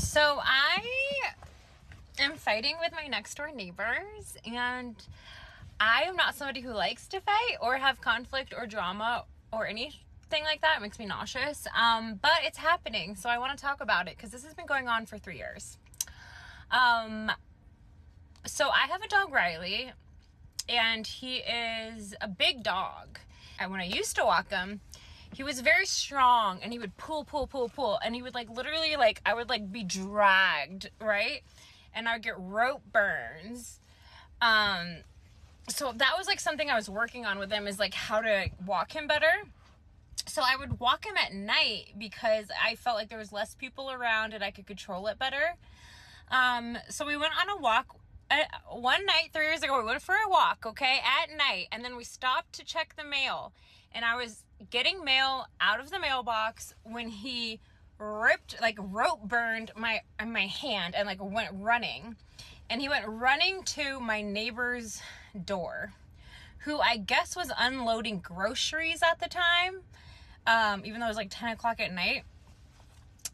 So I am fighting with my next door neighbors, and I am not somebody who likes to fight or have conflict or drama or anything like that. It makes me nauseous. But it's happening, so I want to talk about it because this has been going on for 3 years. So I have a dog, Riley, and he is a big dog. And when I used to walk him, he was very strong, and he would pull, and he would literally I would be dragged, right? And I would get rope burns. So that was something I was working on with him, is how to walk him better. So I would walk him at night because I felt like there was less people around and I could control it better. So we went on a walk one night 3 years ago. We went for a walk, okay, at night, and then we stopped to check the mail, and I was getting mail out of the mailbox when he ripped, rope burned my hand and went running. And he went running to my neighbor's door, who I guess was unloading groceries at the time, even though it was 10 o'clock at night.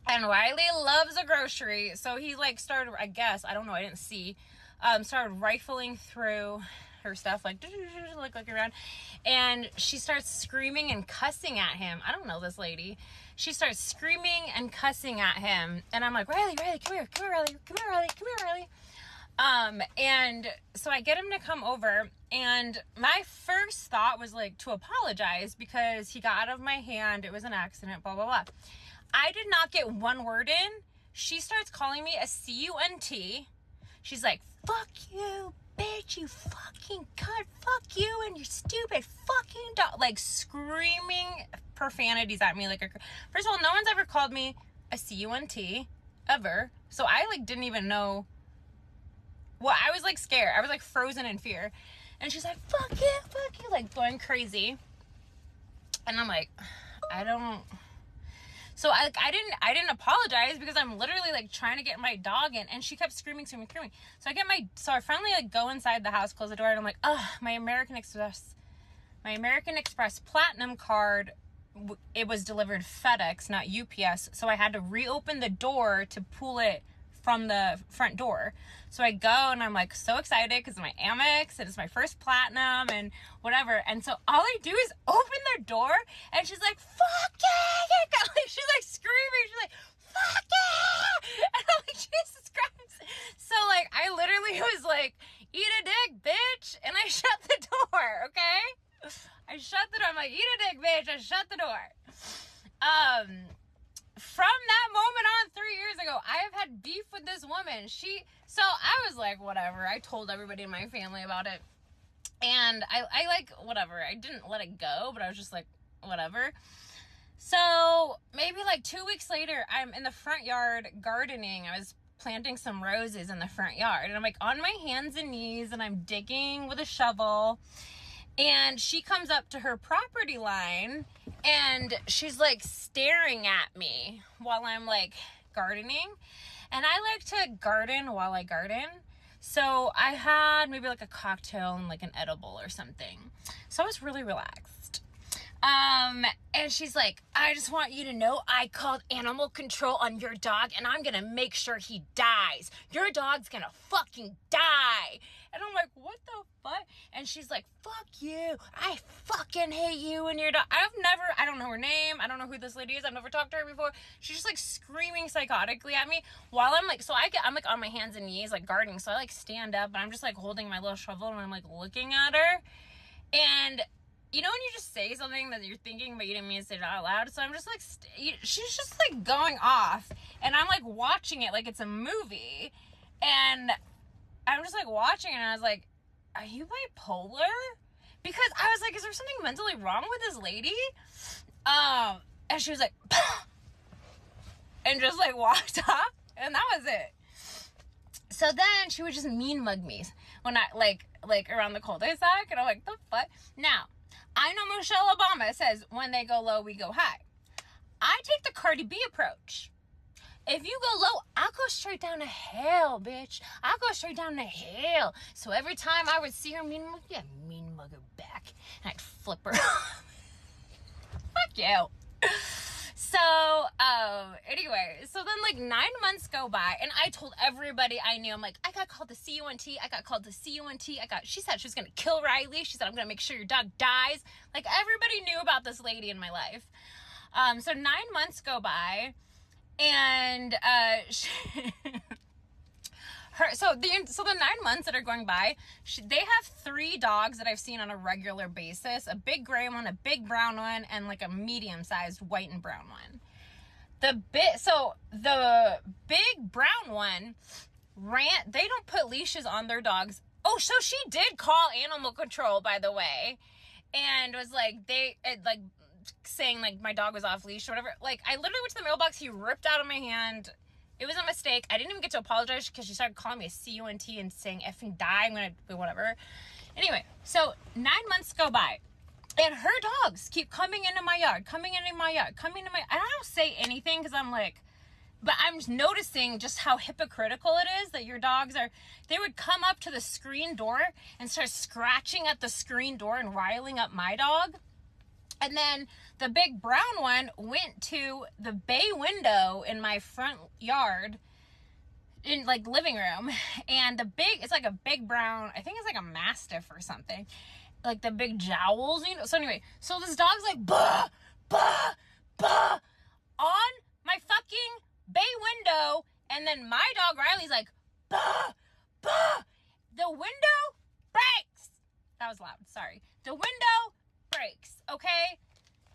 And Riley loves a grocery, so he started, I guess, I don't know, I didn't see, started rifling through her stuff, looking around, and she starts screaming and cussing at him. I don't know this lady. She starts screaming and cussing at him, and I'm like, Riley, come here, Riley. And so I get him to come over, and my first thought was to apologize because he got out of my hand. It was an accident, blah, blah, blah. I did not get one word in. She starts calling me a cunt. She's like, fuck you, bitch, you fucking cunt, fuck you and your stupid fucking dog, screaming profanities at me. First of all, no one's ever called me a cunt, ever. So I didn't even know. Well, I was scared. I was frozen in fear. And she's like, fuck you, going crazy. And I'm like, I don't. So I didn't apologize because I'm literally trying to get my dog in, and she kept screaming. So I finally go inside the house, close the door, and I'm like, my American Express Platinum card, it was delivered FedEx, not UPS. So I had to reopen the door to pull it from the front door. So I go, and I'm so excited because my Amex, and it's my first Platinum and whatever. And so all I do is open the door, and she's like, fuck yeah! She's screaming. She's like, fuck yeah! And I'm like, Jesus Christ. So I literally was eat a dick, bitch. And I shut the door, okay? I shut the door. I'm like, eat a dick, bitch. I shut the door. From that moment on 3 years ago, I have had beef with this woman. So I was whatever. I told everybody in my family about it. And I whatever. I didn't let it go, but I was just whatever. So maybe 2 weeks later, I'm in the front yard gardening. I was planting some roses in the front yard. And I'm on my hands and knees, and I'm digging with a shovel. And she comes up to her property line, and she's staring at me while I'm gardening. And I like to garden while I garden. So I had maybe a cocktail and an edible or something. So I was really relaxed. And she's like, I just want you to know I called animal control on your dog, and I'm gonna make sure he dies. Your dog's gonna fucking die. And I'm like, what the fuck? And she's like, fuck you. I fucking hate you and your dog. I don't know her name. I don't know who this lady is. I've never talked to her before. She's just screaming psychotically at me while I'm I'm on my hands and knees, gardening. So I stand up, and I'm just holding my little shovel, and I'm looking at her. And you know when you just say something that you're thinking, but you didn't mean to say it out loud? So I'm just she's just going off, and I'm watching it it's a movie, and I'm just watching it, and I was like, are you bipolar? Because I was is there something mentally wrong with this lady? And she was and just walked off, and that was it. So then she would just mean mug me when I around the cul-de-sac, and I'm like, the fuck? Now, I know Michelle Obama says, when they go low, we go high. I take the Cardi B approach. If you go low, I'll go straight down to hell, bitch. I'll go straight down to hell. So every time I would see her mean mug her back, and I'd flip her. Fuck you. Anyway, so then like 9 months go by, and I told everybody I knew, I'm like, I got called to CUNT, she said she was gonna kill Riley, she said, I'm gonna make sure your dog dies. Like, everybody knew about this lady in my life. So 9 months go by, and so the 9 months that are going by, they have 3 dogs that I've seen on a regular basis: a big gray one, a big brown one, and like a medium-sized white and brown one. The big brown one they don't put leashes on their dogs. Oh, so she did call animal control, by the way, and was like, saying like my dog was off leash or whatever. Like, I literally went to the mailbox, he ripped out of my hand. It was a mistake. I didn't even get to apologize because she started calling me a CUNT and saying effing die, I'm gonna do whatever. Anyway, so 9 months go by, and her dogs keep coming into my yard. And I don't say anything because I'm like, but I'm just noticing just how hypocritical it is that your dogs they would come up to the screen door and start scratching at the screen door and riling up my dog. And then the big brown one went to the bay window in my front yard, in like living room, and it's like a big brown, I think it's like a mastiff or something, like the big jowls, you know. So anyway, so this dog's like bah, bah, bah on my fucking bay window, and then my dog Riley's like bah, bah. The window breaks. That was loud, sorry. The window breaks, okay?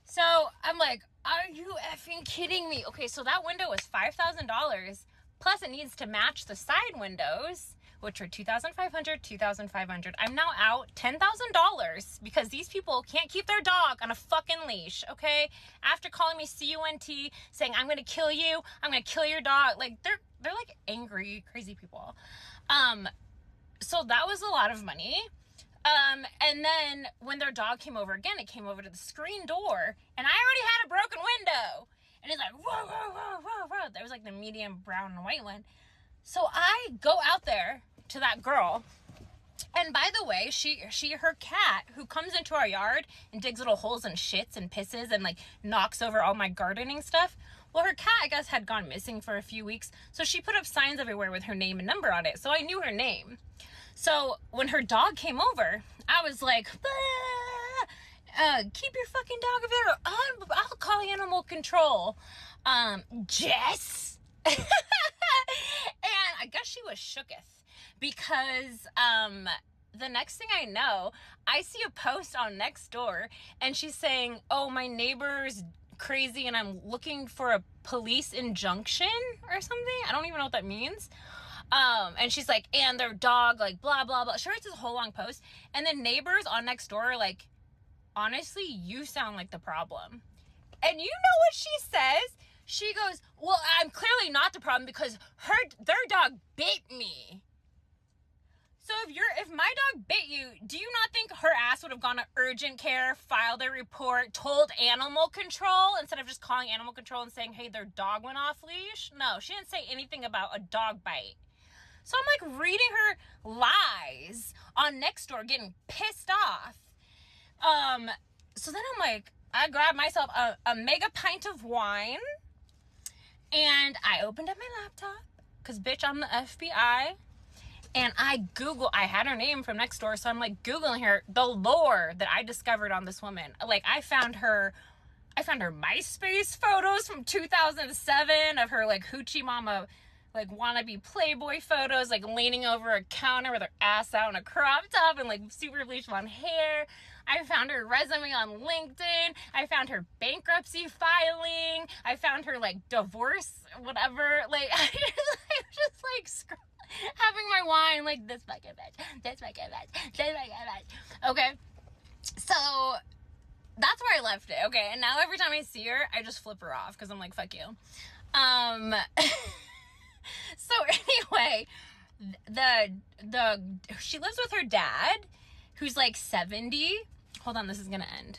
So I'm like, are you effing kidding me? Okay, so that window was $5,000, plus it needs to match the side windows, which are $2,500. I'm now out $10,000 because these people can't keep their dog on a fucking leash, okay? After calling me CUNT, saying I'm gonna kill you, I'm gonna kill your dog. Like, they're like angry, crazy people. So that was a lot of money. And then when their dog came over again, it came over to the screen door, and I already had a broken window, and it's like, whoa, whoa, whoa, whoa, whoa. There was like the medium brown and white one. So I go out there to that girl, and by the way, her cat, who comes into our yard and digs little holes and shits and pisses and like knocks over all my gardening stuff. Well, her cat, I guess, had gone missing for a few weeks, so she put up signs everywhere with her name and number on it, so I knew her name. So when her dog came over, I was like, keep your fucking dog over there. I'll call animal control. Jess. And I guess she was shooketh because the next thing I know, I see a post on Nextdoor, and she's saying, oh, my neighbor's crazy and I'm looking for a police injunction or something. I don't even know what that means. And she's like, and their dog, like, blah, blah, blah. She writes this whole long post. And the neighbors on Nextdoor are like, honestly, you sound like the problem. And you know what she says? She goes, well, I'm clearly not the problem because their dog bit me. So if my dog bit you, do you not think her ass would have gone to urgent care, filed a report, told animal control instead of just calling animal control and saying, hey, their dog went off leash? No, she didn't say anything about a dog bite. So I'm like reading her lies on Nextdoor, getting pissed off. So then I'm like, I grabbed myself a mega pint of wine, and I opened up my laptop, because bitch, I'm the FBI. And I had her name from Nextdoor, so I'm like Googling her, the lore that I discovered on this woman. Like, I found her MySpace photos from 2007 of her like hoochie mama, like wannabe Playboy photos, like leaning over a counter with her ass out in a crop top and like super bleached blonde hair. I found her resume on LinkedIn. I found her bankruptcy filing. I found her like divorce, whatever. Like, I was just like having my wine, like, this fucking bitch. Okay, so that's where I left it. Okay, and now every time I see her, I just flip her off because I'm like, fuck you. So anyway, she lives with her dad, who's like 70. Hold on, this is gonna end.